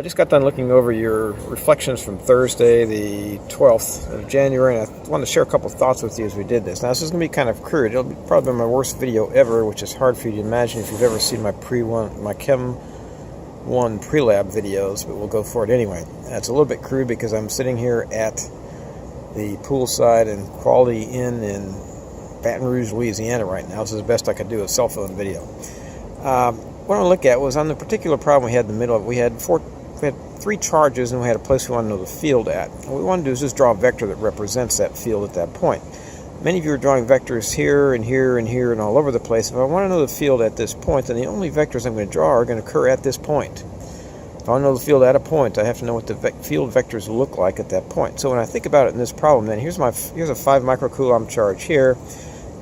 just got done looking over your reflections from Thursday, the 12th of January, and I wanted to share a couple thoughts with you as we did this. Now, this is going to be kind of crude. It'll probably be my worst video ever, which is hard for you to imagine if you've ever seen my Chem 1 pre-lab videos, but we'll go for it anyway. It's a little bit crude because I'm sitting here at the poolside and Quality Inn in Baton Rouge, Louisiana right now. This is the best I could do a cell phone video. What I want to look at was on the particular problem we had in the middle of it. We had 3 charges, and we had a place we want to know the field at. And what we want to do is just draw a vector that represents that field at that point. Many of you are drawing vectors here and here and here and all over the place. If I want to know the field at this point, then the only vectors I'm going to draw are going to occur at this point. If I want to know the field at a point, I have to know what the field vectors look like at that point. So when I think about it in this problem, then here's a 5 microcoulomb charge here,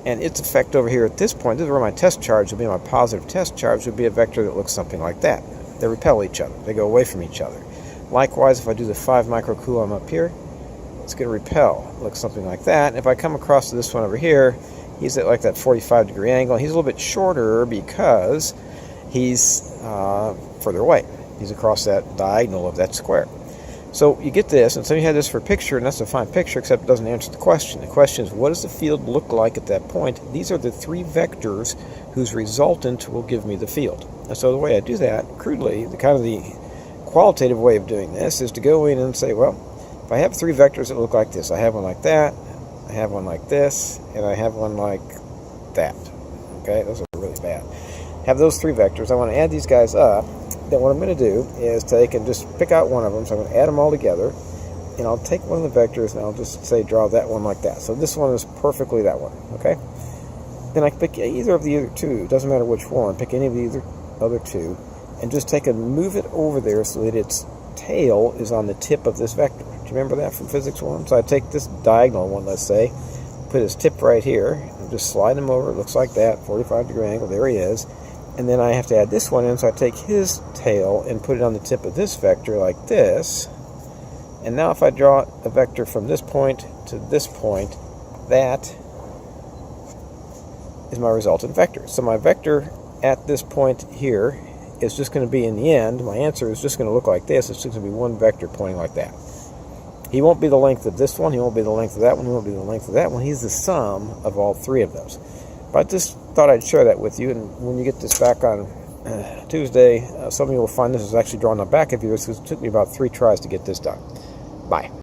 and its effect over here at this point, this is where my test charge will be. My positive test charge would be a vector that looks something like that. They repel each other. They go away from each other. Likewise, if I do the 5 microcoulomb up here, it's going to repel. It looks something like that. And if I come across to this one over here, he's at like that 45-degree angle. He's a little bit shorter because he's further away. He's across that diagonal of that square. So you get this, and so you had this for a picture, and that's a fine picture, except it doesn't answer the question. The question is, what does the field look like at that point? These are the 3 vectors whose resultant will give me the field. And so the way I do that, crudely, the qualitative way of doing this is to go in and say, well, if I have 3 vectors that look like this, I have one like that, I have one like this, and I have one like that. Okay, those are really bad. Have those 3 vectors. I want to add these guys up. Then what I'm going to do is take and just pick out one of them. So I'm going to add them all together, and I'll take one of the vectors and I'll just say draw that one like that. So this one is perfectly that one. Okay. Then I can pick either of the other 2. It doesn't matter which one. Pick any of the other 2, and just take and move it over there so that its tail is on the tip of this vector. Do you remember that from Physics 1? So I take this diagonal one, let's say, put his tip right here, and just slide him over. It looks like that, 45-degree angle. There he is. And then I have to add this one in, so I take his tail and put it on the tip of this vector like this. And now if I draw a vector from this point to this point, that is my resultant vector. So my vector at this point here is just going to be, in the end, my answer is just going to look like this. It's just going to be one vector pointing like that. He won't be the length of this one, he won't be the length of that one, he won't be the length of that one. He's the sum of all 3 of those. But I just thought I'd share that with you, and when you get this back on Tuesday, some of you will find this is actually drawn on the back of yours because it took me about 3 tries to get this done. Bye.